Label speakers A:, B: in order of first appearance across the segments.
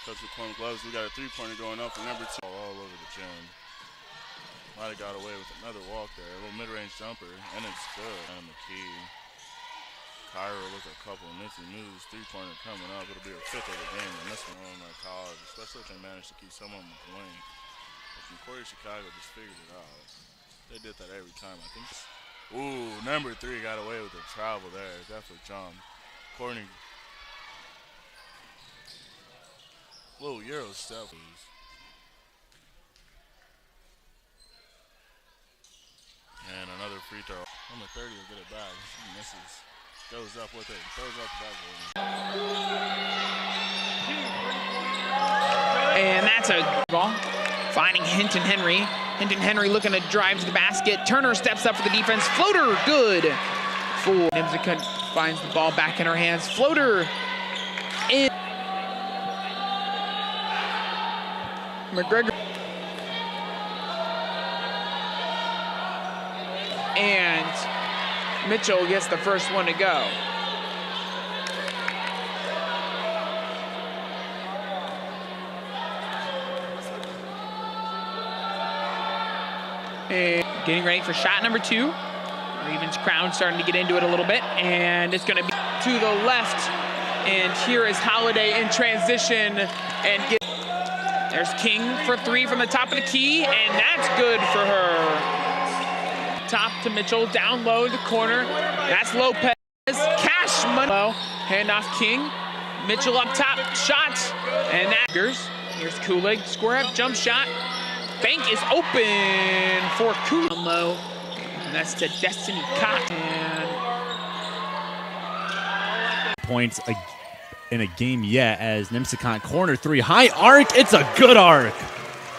A: Touch with Plum gloves. We got a three-pointer going up for number 2. All over the gym. Might have got away with another walk there. A little mid-range jumper, and it's good. And McKee. Kyra with a couple nifty moves. Three-pointer coming up. It'll be her 5th of the game in this one on college, especially if they manage to keep someone playing. But from Corey, Chicago just figured it out. They did that every time, I think. Ooh, number 3 got away with the travel there. Definitely jumped. Courtney. Little Euro step. And another free throw. Number 30 will get it back. She misses. Goes up with it. Throws up the backboard.
B: And that's a ball. Finding Hinton Henry. Hinton Henry looking to drive to the basket. Turner steps up for the defense. Floater, good. For Nimzika finds the ball back in her hands. Floater in. McGregor. And Mitchell gets the first one to go. And getting ready for shot number 2. Ravens crowd starting to get into it a little bit, and it's going to be to the left. And here is Holiday in transition, and there's King for 3 from the top of the key, and that's good for her. Top to Mitchell, down low in the corner. That's Lopez. Cash money. Handoff King. Mitchell up top, shot, and that. Here's Kulig, square up, jump shot. Bank is open for Kulig. Low, and that's to Destiny Cott.
C: Points in a game yet as Nimzika corner 3 high arc. It's a good arc.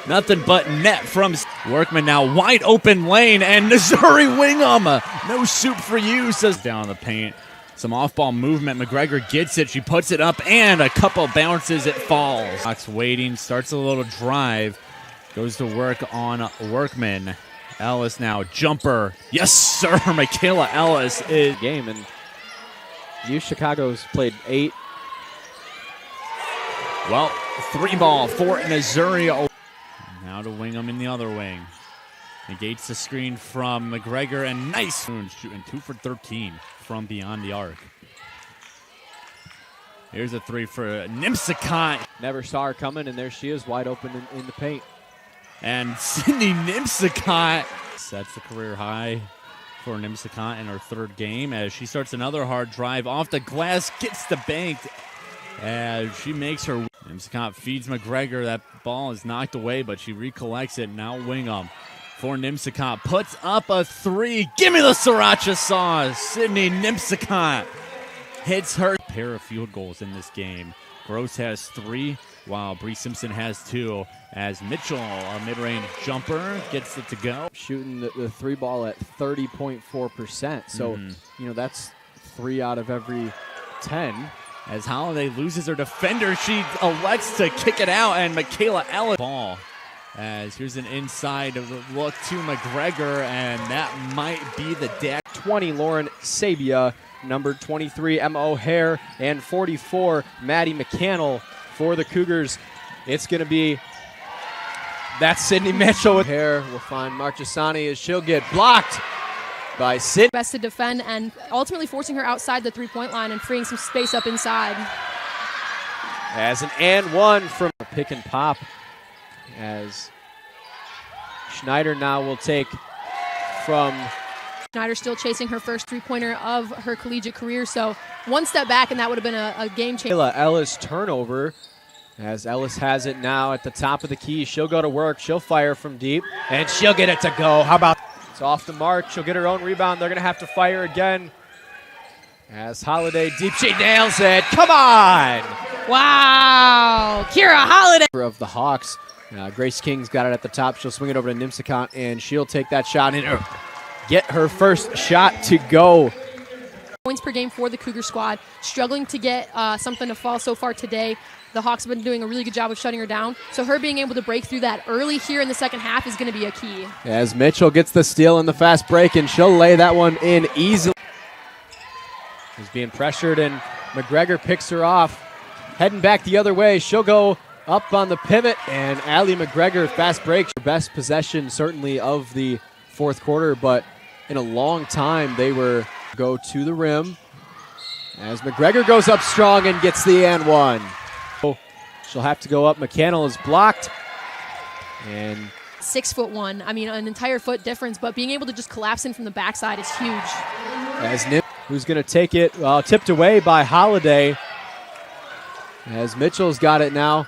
C: Nothing but net from Workman. Now wide open lane, and Missouri Wingham. No soup for you, says down the paint. Some off-ball movement. McGregor gets it. She puts it up, and a couple bounces. It falls. Fox waiting. Starts a little drive. Goes to work on Workman. Ellis now. Jumper. Yes, sir. Michaela Ellis is
D: game. And CUC Chicago's played 8.
C: Well, 3 ball for Missouri. Now to Wingham in the other wing. Negates the screen from McGregor, and nice shooting 2 for 13 from beyond the arc. Here's a 3 for Nimzika.
D: Never saw her coming, and there she is, wide open in the paint.
C: And Sydney Nimzika sets the career high for Nimzika in her 3rd game as she starts another hard drive off the glass, gets the bank as she makes her. Nimzika feeds McGregor. That ball is knocked away, but she recollects it. Now Wingham for Nimzika. Puts up a 3. Give me the sriracha sauce. Sydney Nimzika hits her. Pair of field goals in this game. Gross has 3, while Bree Simpson has 2. As Mitchell, a mid-range jumper, gets it to go.
D: Shooting the 3 ball at 30.4%. So, you know, that's 3 out of every 10.
C: As Holiday loses her defender, she elects to kick it out, and Michaela Ellis ball. As here's an inside look to McGregor, and that might be the deck.
D: 20, Lauren Sabia. Number 23, Emma O'Hare. And 44, Maddie McCannell for the Cougars. It's going to be that's Sydney Mitchell. O'Hare will find Marchesani as she'll get blocked by Sydney.
E: Best to defend and ultimately forcing her outside the 3-point line and freeing some space up inside.
D: As an and 1 from a pick and pop, as Schneider now will take from.
E: Schneider still chasing her first 3-pointer of her collegiate career, so one step back and that would have been a game changer.
D: Ellis turnover, as Ellis has it now at the top of the key. She'll go to work, she'll fire from deep, and she'll get it to go. How about it's off the mark, she'll get her own rebound. They're going to have to fire again. As Holiday deep, she nails it. Come on!
E: Wow, Kira Holiday.
D: Of the Hawks, Grace King's got it at the top. She'll swing it over to Nimzika, and she'll take that shot and get her first shot to go.
E: Points per game for the Cougar squad. Struggling to get something to fall so far today. The Hawks have been doing a really good job of shutting her down. So her being able to break through that early here in the second half is going to be a key.
D: As Mitchell gets the steal in the fast break, and she'll lay that one in easily. She's being pressured, and McGregor picks her off. Heading back the other way, she'll go up on the pivot, and Allie McGregor, fast break. Best possession certainly of the fourth quarter, but in a long time they were go to the rim as McGregor goes up strong and gets the and one. She'll have to go up. McCannell is blocked. And
E: 6'1". I mean, an entire foot difference, but being able to just collapse in from the backside is huge.
D: As Nip, who's going to take it, tipped away by Holiday. As Mitchell's got it now.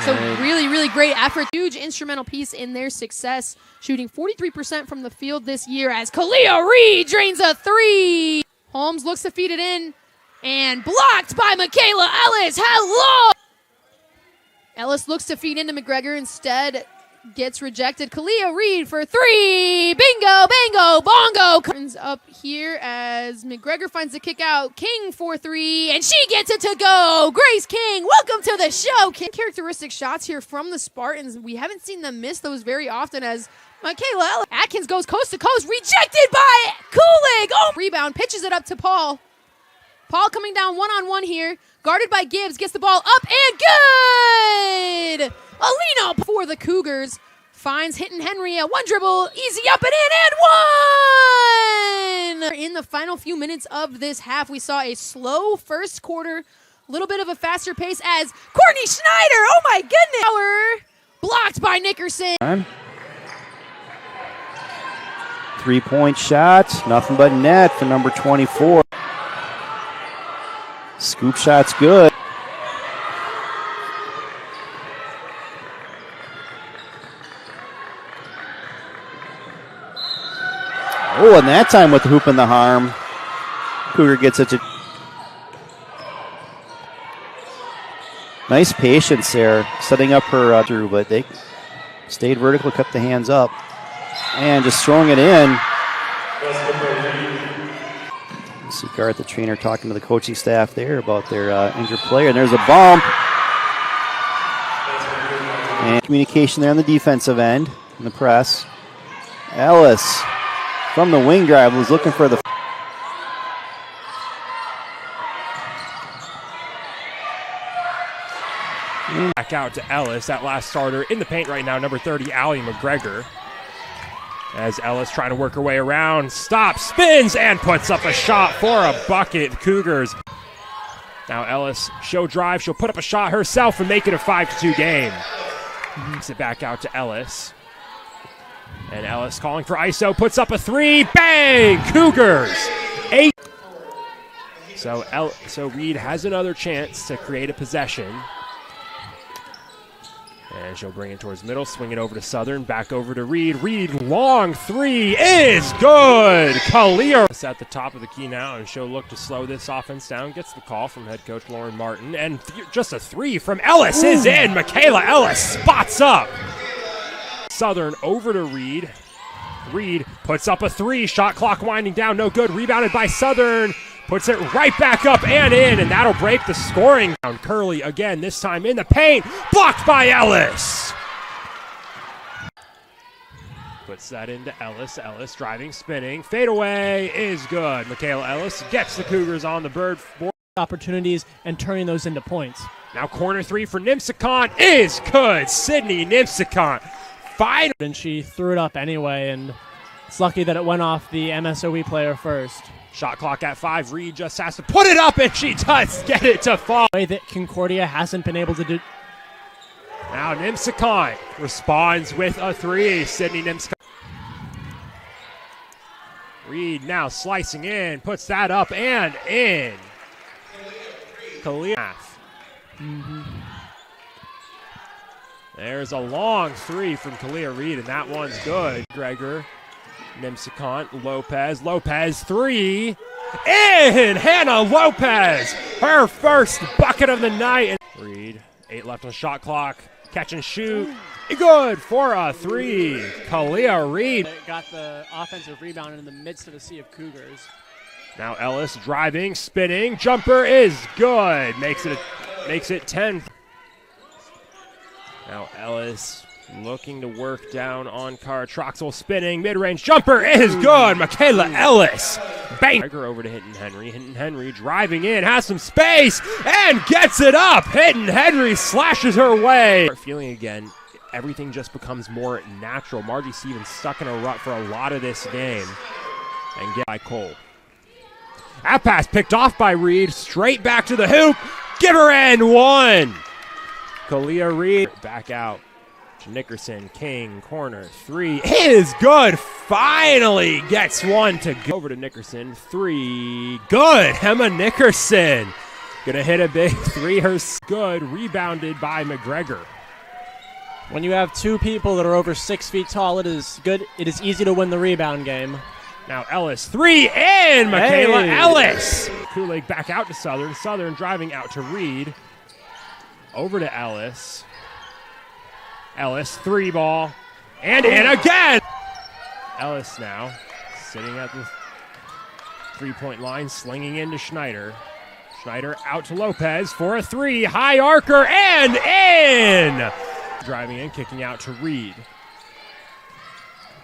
E: So really, really great effort. Huge instrumental piece in their success, shooting 43% from the field this year as Kalia Reed drains a three. Holmes looks to feed it in and blocked by Michaela Ellis. Hello! Ellis looks to feed into McGregor, instead gets rejected. Kalia Reed for three. Bingo, bango, bongo. Comes up here as McGregor finds the kick out. King for three, and she gets it to go. Grace King, welcome to the show. Characteristic shots here from the Spartans. We haven't seen them miss those very often as Michaela Ellis. Atkins goes coast to coast, rejected by Kulig. Oh, rebound, pitches it up to Paul. Paul coming down one-on-one here. Guarded by Gibbs, gets the ball up and good! Alina for the Cougars. Finds Hinton Henry at one dribble, easy up and in, and one! In the final few minutes of this half, we saw a slow first quarter, a little bit of a faster pace as Courtney Schneider, oh my goodness! Blocked by Nickerson.
F: 3-point shot, nothing but net for number 24. Scoop shot's good. Oh, and that time with the hoop in the arm, Cougar gets it to. Nice patience there, setting up her through, but they stayed vertical, kept the hands up, and just throwing it in. See Garth, the trainer, talking to the coaching staff there about their injured player, and there's a bump. And communication there on the defensive end, in the press. Ellis from the wing drive was looking for the.
G: Back out to Ellis, that last starter in the paint right now, number 30, Allie McGregor. As Ellis trying to work her way around, stops, spins, and puts up a shot for a bucket. Cougars. Now Ellis, she'll drive, she'll put up a shot herself and make it a 5-2 game. Moves it back out to Ellis. And Ellis calling for ISO, puts up a three, bang! Cougars, 8. So Reed has another chance to create a possession. And she'll bring it towards middle, swing it over to Southern, back over to Reed. Reed, long three is good. Kalia at the top of the key now, and she'll look to slow this offense down. Gets the call from head coach Lauren Martin, and just a three from Ellis is in. Michaela Ellis spots up. Southern over to Reed. Reed puts up a three. Shot clock winding down, no good. Rebounded by Southern. Puts it right back up and in, and that'll break the scoring. Curley again, this time in the paint. Blocked by Ellis. Puts that into Ellis. Ellis driving, spinning. Fadeaway is good. Michaela Ellis gets the Cougars on the bird.
H: Opportunities and turning those into points.
G: Now corner three for Nimsicon is good. Sydney Nimsicon.
H: And she threw it up anyway, and it's lucky that it went off the MSOE player first.
G: Shot clock at 5. Reed just has to put it up, and she does get it to fall.
H: Way that Concordia hasn't been able to do.
G: Now Nimsicon responds with a three. Sydney Nimsicon. Reed now slicing in, puts that up and in. Kalia. There's a long three from Kalia Reed, and that one's good. Gregor, Nimsicon, Lopez, three. In! Hannah Lopez, her first bucket of the night. Reed, 8 left on the shot clock. Catch and shoot. Good for a three. Kalia Reed.
H: Got the offensive rebound in the midst of a sea of Cougars.
G: Now Ellis driving, spinning. Jumper is good. Makes it 10. Now Ellis Looking to work down on Cara Troxel, spinning, mid-range jumper is good. Michaela Ellis, bang. Over to Hinton Henry. Hinton Henry driving in, has some space, and gets it up. Hinton Henry slashes her way. Feeling again, everything just becomes more natural. Margie Stevens stuck in a rut for a lot of this game. And get by Cole. That pass picked off by Reed, straight back to the hoop. Give her and one. Kalia Reed back out. Nickerson, King, corner, three is good. Finally gets one to go. Over to Nickerson, three, good. Emma Nickerson gonna hit a big three. Her good, rebounded by McGregor.
H: When you have two people that are over 6 feet tall, it is good. It is easy to win the rebound game.
G: Now Ellis, three in. Michaela Ellis. Kool-Aid back out to Southern. Southern driving out to Reed. Over to Ellis. Ellis, three ball, and in again! Ellis now sitting at the three-point line, slinging into Schneider. Schneider out to Lopez for a three, high arcer, and in! Driving in, kicking out to Reed.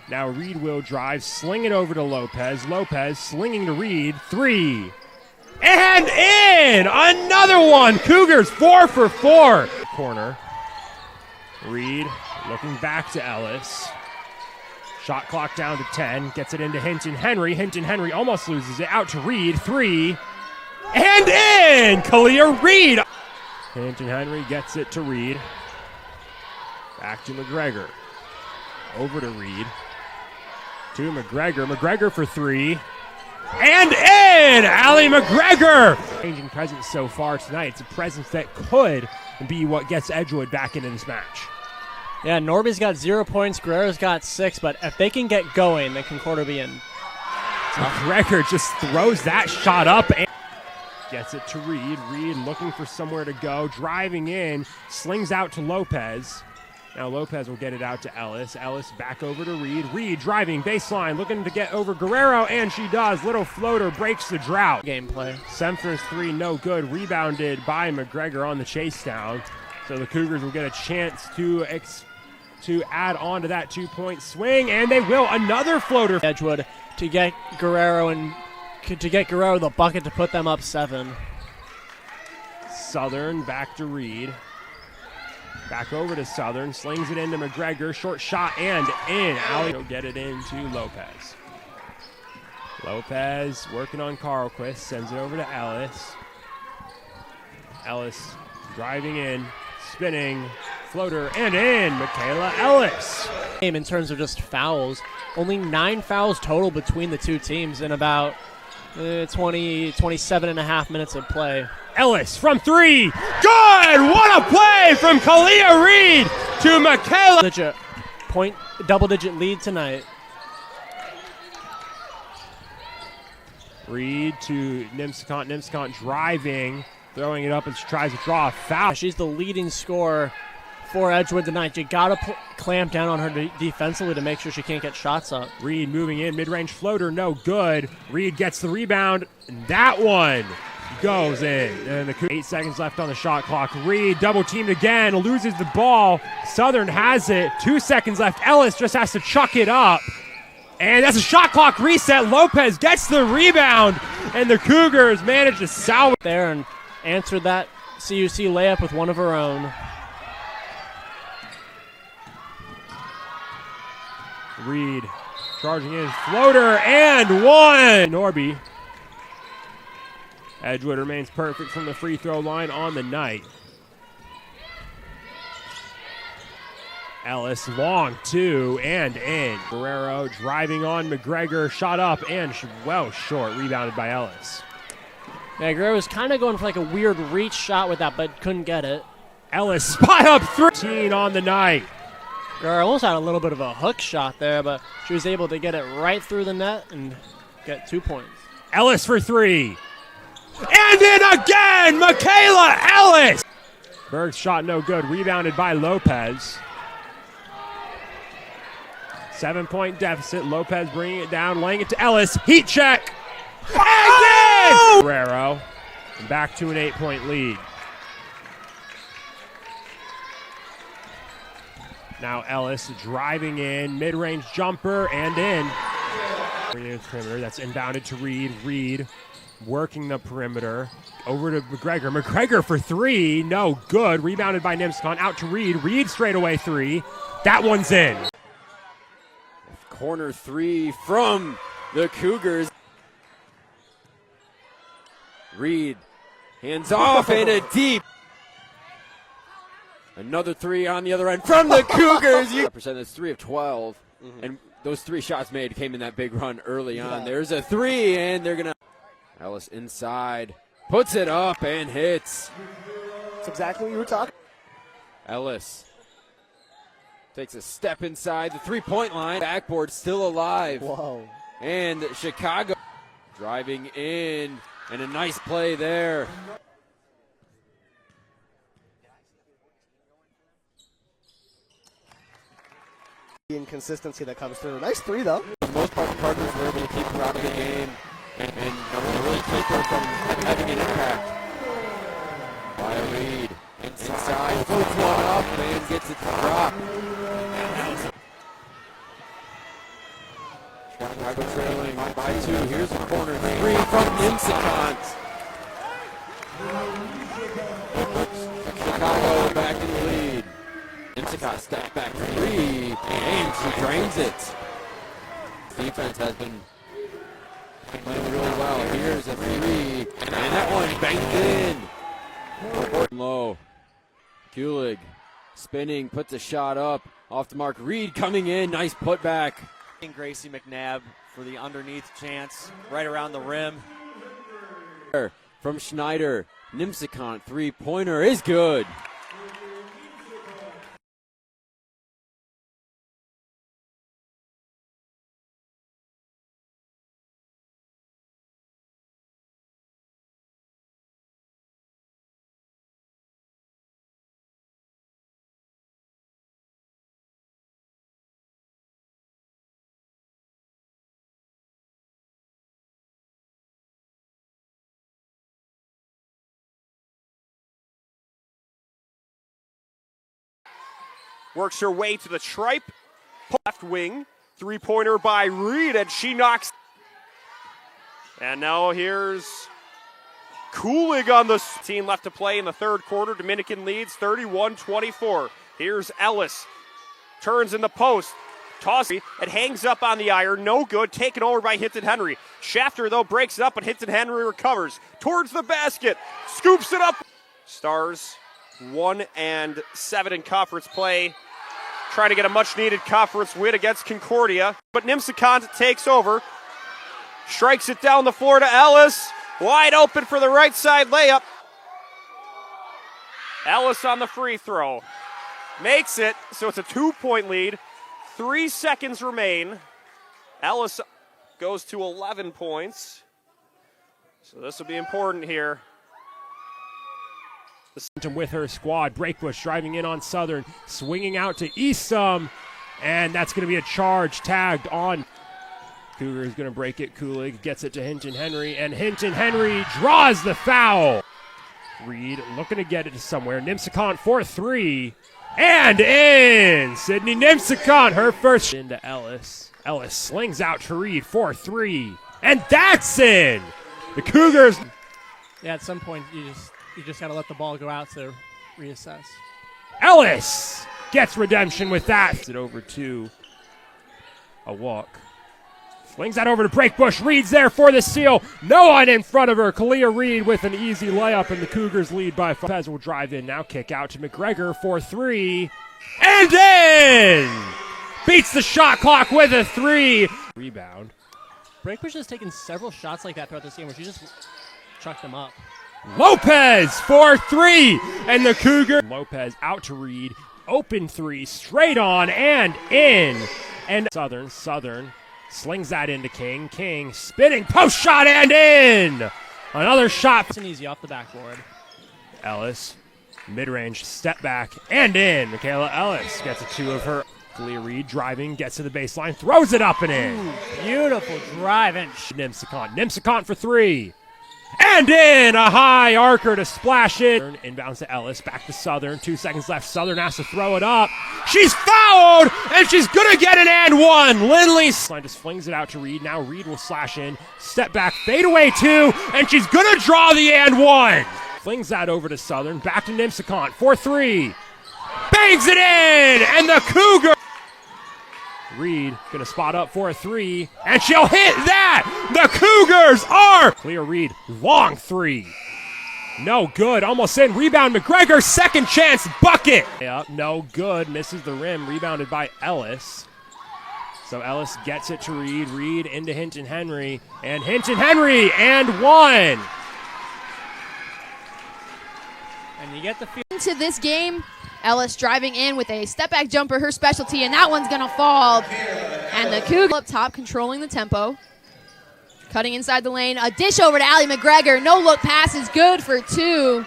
G: Now Reed will drive, sling it over to Lopez. Lopez slinging to Reed, three, and in! Another one! Cougars 4 for 4. Corner. Reed looking back to Ellis. Shot clock down to 10. Gets it into Hinton Henry. Hinton Henry almost loses it. Out to Reed. Three. And in! Kalia Reed. Hinton Henry gets it to Reed. Back to McGregor. Over to Reed. To McGregor. McGregor for three. And in! Allie McGregor! Changing presence so far tonight. It's a presence that could be what gets Edgewood back into this match.
H: Yeah, Norby's got 0 points, Guerrero's got 6, but if they can get going, then Concordia will be in.
G: McGregor just throws that shot up and gets it to Reed. Reed looking for somewhere to go, driving in, slings out to Lopez. Now Lopez will get it out to Ellis. Ellis back over to Reed. Reed driving baseline, looking to get over Guerrero, and she does. Little floater breaks the drought.
H: Gameplay.
G: Semford's three, no good. Rebounded by McGregor on the chase down. So the Cougars will get a chance to add on to that 2-point swing, and they will. Another floater.
H: Edgewood to get Guerrero the bucket to put them up 7.
G: Southern back to Reed. Back over to Southern, slings it into McGregor, short shot and in. Allie will get it into Lopez. Lopez working on Carlquist, sends it over to Ellis. Ellis driving in, spinning, floater and in. Michaela Ellis.
H: In terms of just fouls, only 9 fouls total between the two teams in about 27 and a half minutes of play.
G: Ellis from three. Good! What a play from Kalia Reed to Michaela.
H: Double-digit lead tonight.
G: Reed to Nimscont. Nimscont driving, throwing it up as she tries to draw a foul.
H: She's the leading scorer for Edgewood tonight. You got to clamp down on her defensively to make sure she can't get shots up.
G: Reed moving in, mid-range floater, no good. Reed gets the rebound, and that one goes in. And 8 seconds left on the shot clock. Reed double teamed again, loses the ball. Southern has it. 2 seconds left. Ellis just has to chuck it up. And that's a shot clock reset. Lopez gets the rebound, and the Cougars manage to salvage
H: there and answered that CUC layup with one of her own.
G: Reed charging in, floater, and one! Norby. Edgewood remains perfect from the free throw line on the night. Ellis long two and in. Guerrero driving on McGregor, shot up and well short, rebounded by Ellis.
H: Yeah, Guerrero was kind of going for like a weird reach shot with that, but couldn't get it.
G: Ellis spot up 13 on the night.
H: Guerrero almost had a little bit of a hook shot there, but she was able to get it right through the net and get 2 points.
G: Ellis for three. And in again, Michaela Ellis! Berg's shot no good, rebounded by Lopez. 7-point deficit, Lopez bringing it down, laying it to Ellis, heat check! And in! Guerrero, and back to an 8-point lead. Now Ellis driving in, mid-range jumper, and in. Perimeter, that's inbounded to Reed. Reed working the perimeter. Over to McGregor. McGregor for three. No good. Rebounded by Nimscon. Out to Reed. Reed straight away three. That one's in.
I: Corner three from the Cougars. Reed, hands off and a deep. Another three on the other end from the Cougars. That's 3 of 12. And those 3 shots made came in that big run early on. There's a 3, and they're going to. Ellis inside, puts it up and hits.
J: That's exactly what you were talking.
I: Ellis takes a step inside the 3-point line. Backboard still alive.
J: Whoa.
I: And Chicago driving in, and a nice play there.
J: The inconsistency that comes through. Nice 3, though.
I: For the most part, the partners were able to keep her out of the game and really keep her from having an impact. By Reed. Inside, floats one up and gets it to drop. Chicago trailing by 2. Here's a corner 3 from Nimsicant. Chicago back in the lead. Nimsicant step back 3, and she drains it. Defense has been playing really well. Here's a 3, and that one banked in. Low. Kulig spinning, puts a shot up. Off the mark. Reed coming in. Nice putback.
K: Gracie McNabb for the underneath chance right around the rim.
I: From Schneider. Nimsicant 3-pointer is good.
L: Works her way to the stripe. Left wing. 3-pointer by Reed, and she knocks. And now here's Kulig on the team left to play in the third quarter. Dominican leads 31-24. Here's Ellis. Turns in the post. Toss it hangs up on the iron. No good. Taken over by Hinton Henry. Shafter, though, breaks it up, but Hinton Henry recovers. Towards the basket. Scoops it up. Stars 1 and 7 in conference play. Trying to get a much-needed conference win against Concordia. But Nimsicant takes over. Strikes it down the floor to Ellis. Wide open for the right side layup. Ellis on the free throw. Makes it, so it's a 2-point lead. 3 seconds remain. Ellis goes to 11 points. So this will be important here.
G: With her squad, Breakbush driving in on Southern, swinging out to Eastham, and that's going to be a charge tagged on. Cougar is going to break it. Kulig gets it to Hinton Henry, and Hinton Henry draws the foul. Reed looking to get it to somewhere. Nimsicant for 3, and in! Sydney Nimsicant, her first. Into Ellis. Ellis slings out to Reed for 3, and that's in! The Cougars.
H: Yeah, at some point you just got to let the ball go out to reassess.
G: Ellis gets redemption with that. It over to a walk. Flings that over to Breakbush. Reed's there for the steal. No one in front of her. Kalia Reed with an easy layup, and the Cougars lead by 5. Pez will drive in now. Kick out to McGregor for 3. And in! Beats the shot clock with a 3. Rebound.
H: Breakbush has taken several shots like that throughout this game where she just chucked them up.
G: Lopez for 3, and the Cougar. Lopez out to Reed, open 3, straight on and in, and Southern slings that into King. King spinning post shot and in. Another shot.
H: It's an easy off the backboard.
G: Ellis, mid-range step back and in. Michaela Ellis gets a 2 of her. Kalia Reed driving, gets to the baseline, throws it up and in.
H: Ooh, beautiful drive and
G: Nimsicant for 3. And in, a high arcer to splash in. Inbounds to Ellis, back to Southern. 2 seconds left. Southern has to throw it up. She's fouled, and she's going to get an and one. Lindley just flings it out to Reed. Now Reed will slash in. Step back, fadeaway 2, and she's going to draw the and one. Flings that over to Southern. Back to Nimsicant for 3. Bangs it in, and the Cougar. Reed gonna spot up for a 3, and she'll hit that! The Cougars are clear. Reed, long 3. No good, almost in. Rebound McGregor, second chance bucket. Yep, no good, misses the rim, rebounded by Ellis. So Ellis gets it to Reed. Reed into Hinton Henry, and Hinton Henry, and 1.
H: And you get the feel.
E: Into this game, Ellis driving in with a step-back jumper, her specialty, and that one's going to fall. And the Cougars up top, controlling the tempo. Cutting inside the lane. A dish over to Allie McGregor. No-look pass is good for 2.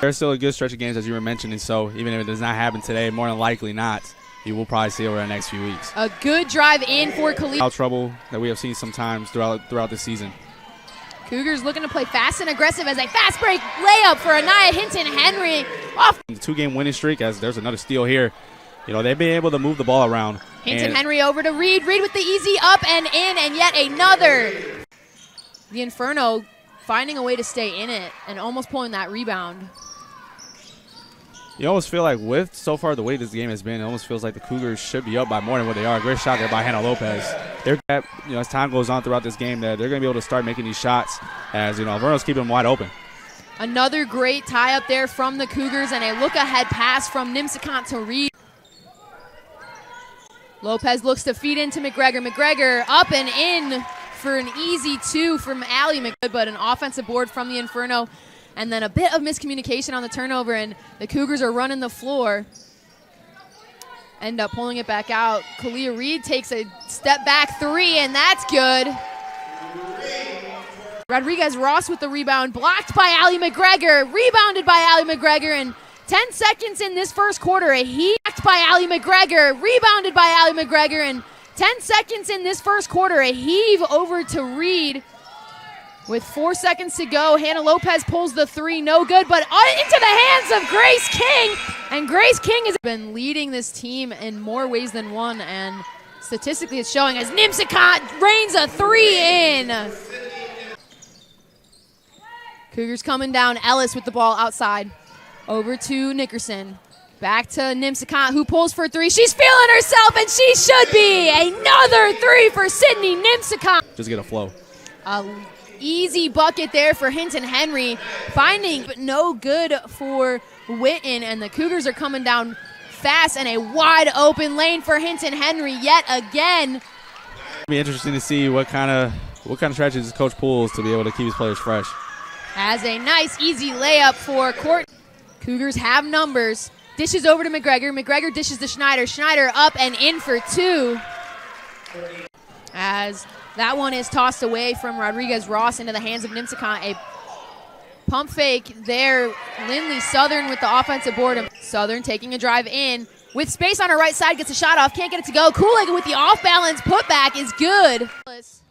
M: There's still a good stretch of games, as you were mentioning, so even if it does not happen today, more than likely not, you will probably see over the next few weeks.
E: A good drive in for Khalil.
M: Foul trouble that we have seen sometimes throughout the season.
E: Cougars looking to play fast and aggressive as a fast break layup for Anaya Hinton Henry. Off.
M: The 2-game winning streak, as there's another steal here. You know, they've been able to move the ball around.
E: Hinton Henry over to Reed. Reed with the easy up and in, and yet another. The Inferno finding a way to stay in it and almost pulling that rebound.
M: You almost feel like with so far the way this game has been, it almost feels like the Cougars should be up by more than what they are. Great shot there by Hannah Lopez. As time goes on throughout this game, that they're going to be able to start making these shots as, Inferno's keeping them wide open.
E: Another great tie up there from the Cougars and a look-ahead pass from Nimsicant to Reed. Lopez looks to feed into McGregor. McGregor up and in for an easy 2 from Allie McGregor, but an offensive board from the Inferno. And then a bit of miscommunication on the turnover, and the Cougars are running the floor. End up pulling it back out. Kalia Reed takes a step back 3, and that's good. Rodriguez Ross with the rebound, blocked by Allie McGregor, rebounded by Allie McGregor, and 10 seconds in this first quarter, a heat by Allie McGregor, rebounded by Allie McGregor, and 10 seconds in this first quarter, a heave over to Reed. With 4 seconds to go, Hannah Lopez pulls the 3, no good, but into the hands of Grace King. And Grace King has been leading this team in more ways than one, and statistically it's showing as Nimsicant rains a 3 in. Cougars coming down, Ellis with the ball outside. Over to Nickerson. Back to Nimsicant, who pulls for 3. She's feeling herself, and she should be. Another 3 for Sydney Nimsicant.
M: Just get a flow.
E: Easy bucket there for Hinton Henry, finding but no good for Witten, and the Cougars are coming down fast and a wide open lane for Hinton Henry yet again.
M: It'll be interesting to see what kind of strategies Coach pulls to be able to keep his players fresh.
E: Has a nice easy layup for Court. Cougars have numbers. Dishes over to McGregor. McGregor dishes to Schneider. Schneider up and in for 2. As that one is tossed away from Rodriguez Ross into the hands of Nimsicant. A pump fake there. Lindley Southern with the offensive board. Southern taking a drive in. With space on her right side, gets a shot off. Can't get it to go. Kulig with the off-balance putback is good. Ellis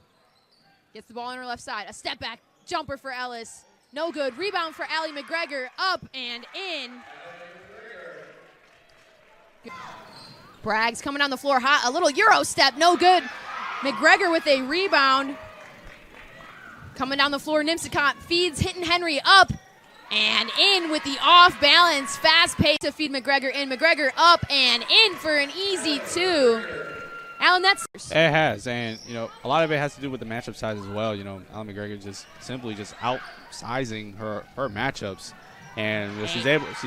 E: gets the ball on her left side. A step back jumper for Ellis. No good. Rebound for Allie McGregor. Up and in. Bragg's coming down the floor hot. A little Euro step. No good. McGregor with a rebound. Coming down the floor, Nimsicant feeds Hinton Henry up and in with the off-balance fast pace to feed McGregor in. McGregor up and in for an easy 2. Alan, that's...
M: It has, and, a lot of it has to do with the matchup size as well. Alan McGregor just simply outsizing her matchups, and she's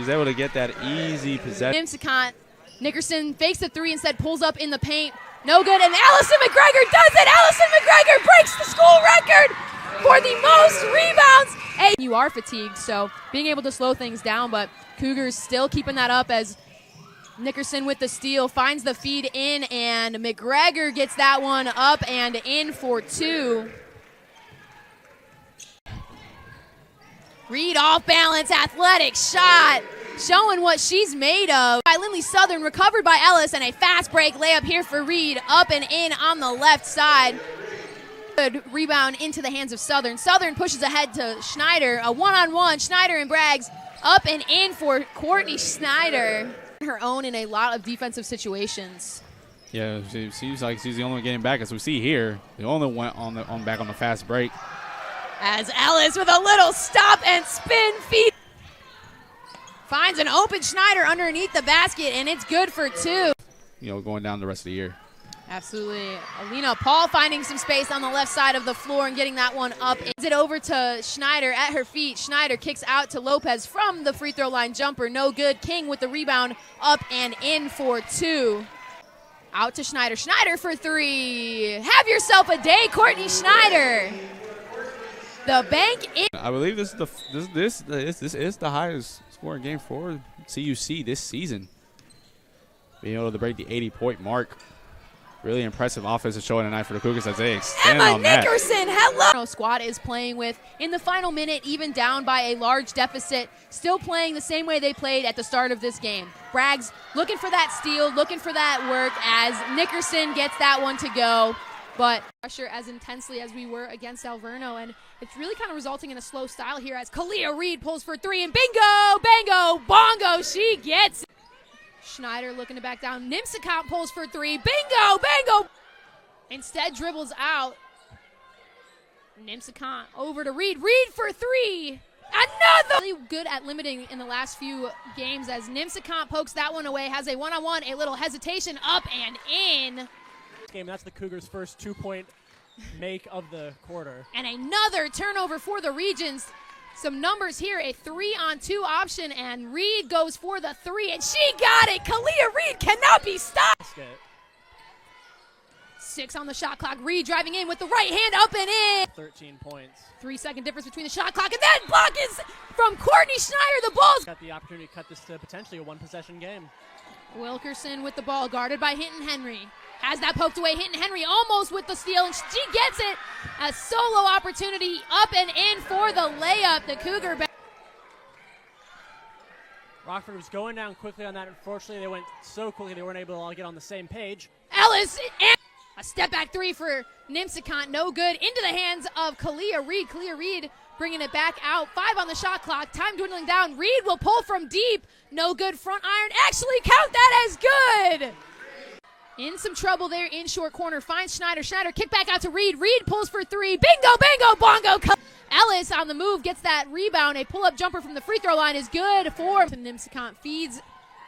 M: able to get that easy possession.
E: Nimsicant, Nickerson fakes the 3, instead pulls up in the paint. No good, and Allison McGregor does it! Allison McGregor breaks the school record for the most rebounds. You are fatigued, so being able to slow things down, but Cougars still keeping that up as Nickerson with the steal, finds the feed in, and McGregor gets that one up and in for 2. Reed off balance, athletic shot. Showing what she's made of. By Lindley Southern, recovered by Ellis, and a fast break layup here for Reed. Up and in on the left side. Good rebound into the hands of Southern. Southern pushes ahead to Schneider. A one-on-one. Schneider and Braggs up and in for Courtney Schneider. Her own in a lot of defensive situations.
M: Yeah, it seems like she's the only one getting back, as we see here. The only one on back on the fast break.
E: As Ellis with a little stop and spin feed. Finds an open Schneider underneath the basket, and it's good for two.
M: Going down the rest of the year.
E: Absolutely. Alina Paul finding some space on the left side of the floor and getting that one up. Is it over to Schneider at her feet. Schneider kicks out to Lopez from the free throw line jumper. No good. King with the rebound up and in for two. Out to Schneider. Schneider for three. Have yourself a day, Courtney Schneider. The bank in.
M: I believe this is the highest scoring game for CUC this season. Being able to break the 80-point mark. Really impressive offensive showing tonight for the Cougars as they extend
E: Emma
M: on that.
E: Nickerson, hello. Squad is playing with in the final minute, even down by a large deficit, still playing the same way they played at the start of this game. Braggs looking for that steal, looking for that work as Nickerson gets that one to go. But pressure as intensely as we were against Alverno, and it's really kind of resulting in a slow style here as Kalia Reed pulls for three, and bingo, bango, bongo, she gets it. Schneider looking to back down. Nimsicott pulls for three. Bingo, bango. Instead dribbles out. Nimsicott over to Reed. Reed for three. Another. Really good at limiting in the last few games as Nimsicott pokes that one away. Has a one-on-one. A little hesitation up and in.
H: That's the Cougars' first 2-point make of the quarter.
E: And another turnover for the Regions. Some numbers here, a 3-on-2 option, and Reed goes for the three, and she got it. Kalia Reed cannot be stopped. 6 on the shot clock. Reed driving in with the right hand up and in.
H: 13 points.
E: 3-second difference between the shot clock, and then block is from Courtney Schneider. The ball's
H: got the opportunity to cut this to potentially a one-possession game.
E: Wilkerson with the ball, guarded by Hinton Henry. Has that poked away. Hinton Henry almost with the steal, and she gets it. A solo opportunity up and in for the layup. The Cougar.
H: Rockford was going down quickly on that. Unfortunately, they went so quickly they weren't able to all get on the same page.
E: Ellis, and a step back three for Nimsicott. No good. Into the hands of Kalia Reed. Kalia Reed bringing it back out. 5 on the shot clock. Time dwindling down. Reed will pull from deep. No good. Front iron. Actually count that as good. In some trouble there in short corner. Finds Schneider. Schneider kick back out to Reed. Reed pulls for three. Bingo, bango, bongo. Ellis on the move gets that rebound. A pull-up jumper from the free throw line is good for Nimsicott. Feeds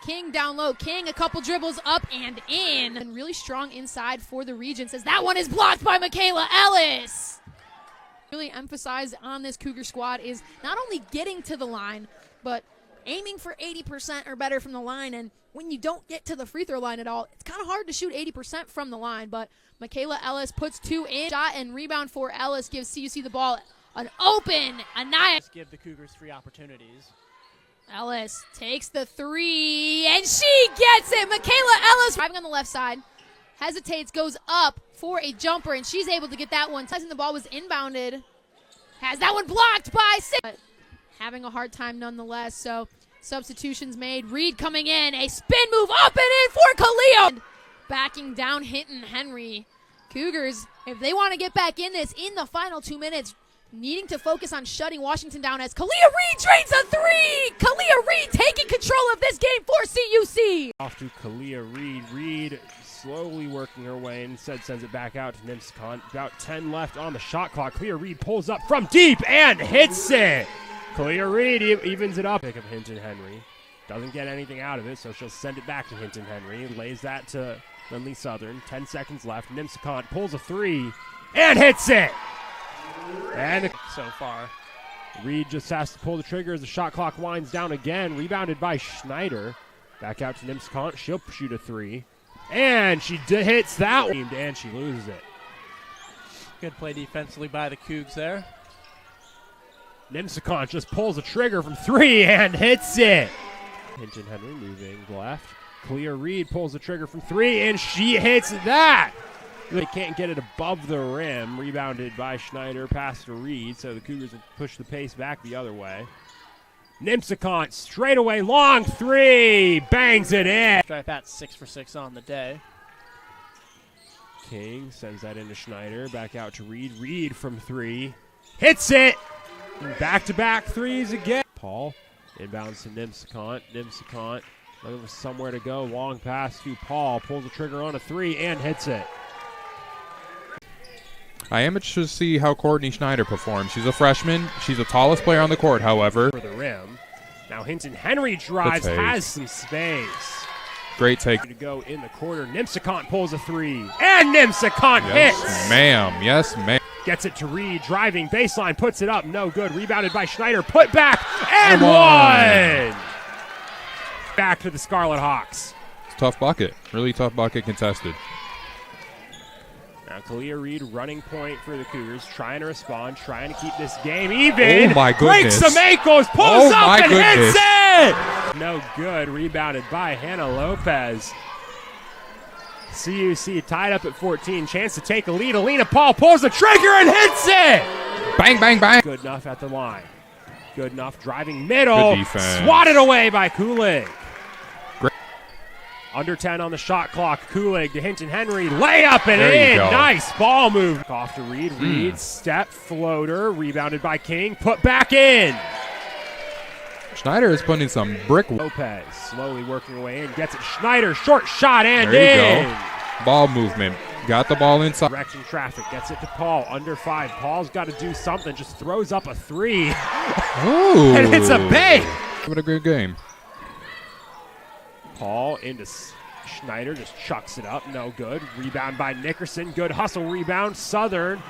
E: King down low. King a couple dribbles up and in. And really strong inside for the Regents as that one is blocked by Michaela Ellis. Really emphasized on this Cougar squad is not only getting to the line, but aiming for 80% or better from the line. And when you don't get to the free throw line at all, it's kind of hard to shoot 80% from the line. But Michaela Ellis puts 2 in. Shot and rebound for Ellis gives CUC the ball. An open Anaya.
H: Give the Cougars 3 opportunities.
E: Ellis takes the three, and she gets it. Michaela Ellis driving on the left side. Hesitates, goes up for a jumper, and she's able to get that one. The ball was inbounded. Has that one blocked by 6. But having a hard time nonetheless, so substitutions made. Reed coming in. A spin move up and in for Kalia. Backing down Hinton Henry. Cougars, if they want to get back in this in the final 2 minutes, needing to focus on shutting Washington down as Kalia Reed drains a three. Kalia Reed taking control of this game for CUC.
G: Off to Kalia Reed. Reed slowly working her way, instead sends it back out to Nimsicott. About 10 left on the shot clock. Kalia Reed pulls up from deep and hits it. Kalia Reed evens it up. Pick of Hinton Henry. Doesn't get anything out of it, so she'll send it back to Hinton Henry. Lays that to Lindley Southern. 10 seconds left. Nimsicott pulls a three and hits it. And so far, Reed just has to pull the trigger as the shot clock winds down again. Rebounded by Schneider. Back out to Nimsicott. She'll shoot a three. And she hits that one. And she loses it.
H: Good play defensively by the Cougs there.
G: Nimsicott just pulls the trigger from three and hits it. Hinton Henry moving left. Kalia Reed pulls the trigger from three and she hits that. They can't get it above the rim. Rebounded by Schneider, pass to Reed, so the Cougars will push the pace back the other way. Nimsicott straight away, long three, bangs it in.
H: Stripe at 6 for 6 on the day.
G: King sends that into Schneider. Back out to Reed. Reed from 3. Hits it! Back-to-back threes again. Paul inbounds to Nimsicant. Nimsicant looking for somewhere to go. Long pass to Paul. Pulls the trigger on a 3 and hits it.
N: I am interested to see how Courtney Schneider performs. She's a freshman. She's the tallest player on the court, however.
G: For the rim. Now Hinton Henry drives, has some space.
N: Great take.
G: To go in the corner. Nimsicant pulls a 3. And Nimsicant hits!
N: Yes, ma'am. Yes, ma'am.
G: Gets it to Reed, driving, baseline, puts it up, no good. Rebounded by Schneider, put back, and one! Back to the Scarlet Hawks.
N: It's a tough bucket. Really tough bucket contested.
G: Now Kalia Reed running point for the Cougars, trying to respond, trying to keep this game even.
N: Oh my goodness.
G: Breaks some ankles, pulls up and
N: goodness.
G: hits it! No good, rebounded by Hannah Lopez. CUC tied up at 14, chance to take a lead. Alina Paul pulls the trigger and hits it!
N: Bang, bang, bang.
G: Good enough at the line. Good enough driving middle.
N: Good defense.
G: Swatted away by Kulig.
N: Great.
G: Under 10 on the shot clock. Kulig to Hinton Henry. Layup and
N: There you
G: in.
N: go.
G: Nice ball move. Off to Reed. Reed step floater. Rebounded by King. Put back in.
N: Schneider is putting some brick.
G: Lopez slowly working away and gets it. Schneider short shot and
N: There you
G: in.
N: go. Ball movement. Got the ball inside.
G: Direction traffic. Gets it to Paul. Under 5. Paul's got to do something. Just throws up a 3.
N: Ooh.
G: And it's a bank.
N: What a good game.
G: Paul into Schneider. Just chucks it up. No good. Rebound by Nickerson. Good hustle rebound. Southern.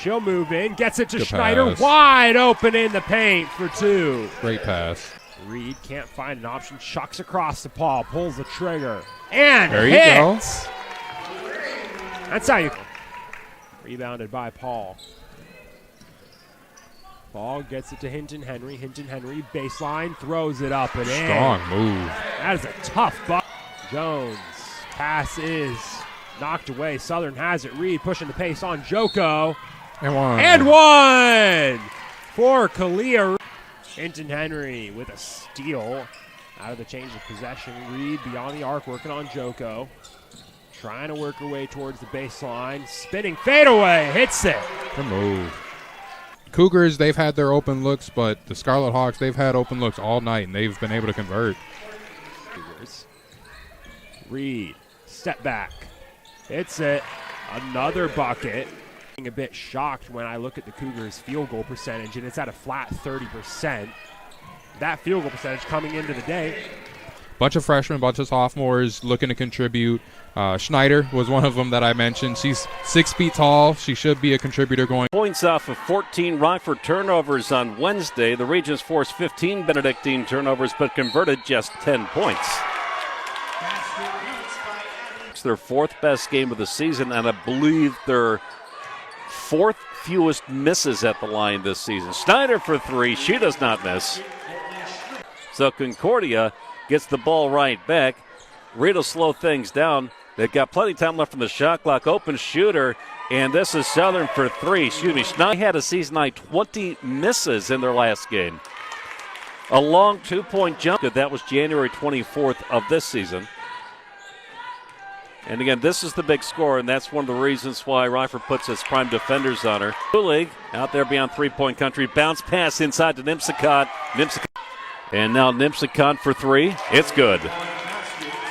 G: She'll move in. Gets it to
N: Good
G: Schneider.
N: pass.
G: Wide open in the paint for 2.
N: Great pass.
G: Reed can't find an option. Chucks across to Paul. Pulls the trigger. And
N: There you
G: hits. That's how you. Rebounded by Paul. Paul gets it to Hinton Henry. Hinton Henry baseline throws it up and in.
N: Strong move.
G: That is a tough buck. Jones pass is knocked away. Southern has it. Reed pushing the pace on Joko.
N: And one.
G: And one for Kalia. Hinton Henry with a steal out of the change of possession. Reed beyond the arc working on Joko. Trying to work her way towards the baseline. Spinning fadeaway. Hits it.
N: Good move. Cougars, they've had their open looks, but the Scarlet Hawks, they've had open looks all night, and they've been able to convert.
G: Cougars. Reed, step back. Hits it. Another bucket. I'm a bit shocked when I look at the Cougars' field goal percentage, and it's at a flat 30%. That field goal percentage coming into the day.
N: Bunch of freshmen, bunch of sophomores looking to contribute. Schneider was one of them that I mentioned. She's 6 feet tall. She should be a contributor going.
O: Points off of 14 Rockford turnovers on Wednesday. The Regents forced 15 Benedictine turnovers, but converted just 10 points. It's their 4th best game of the season, and I believe their 4th fewest misses at the line this season. Schneider for 3. She does not miss. So Concordia gets the ball right back. Reed will slow things down. They've got plenty of time left on the shot clock. Open shooter, and this is Southern for 3. Excuse me. Schneider had a season-high 20 misses in their last game. A long 2-point jump. That was January 24th of this season. And again, this is the big score, and that's one of the reasons why Rockford puts its prime defenders on her. Kulig out there beyond three-point country. Bounce pass inside to Nimsicant. And now Nimsicant for 3. It's good.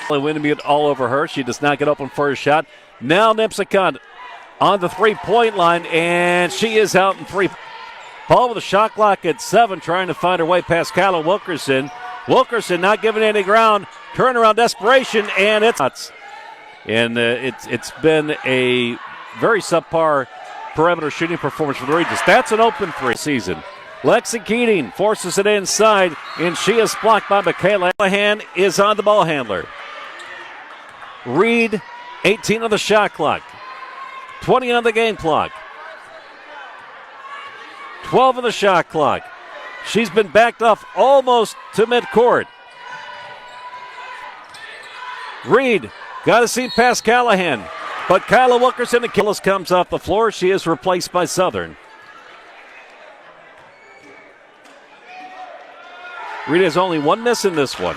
O: Winnemute all over her. She does not get open for a shot. Now Nimsicant on the 3-point line, and she is out in 3. Paul with a shot clock at 7, trying to find her way past Kyla Wilkerson. Wilkerson not giving any ground. Turnaround desperation, and it's nuts. And it's been a very subpar perimeter shooting performance for the Regents. That's an open 3 season. Lexi Keating forces it inside, and she is blocked by Michaela. Callahan is on the ball handler. Reed, 18 on the shot clock. 20 on the game clock. 12 on the shot clock. She's been backed off almost to midcourt. Reed got to see past Callahan, but Kyla Wilkerson Achilles comes off the floor. She is replaced by Southern. Reed has only 1 miss in this one.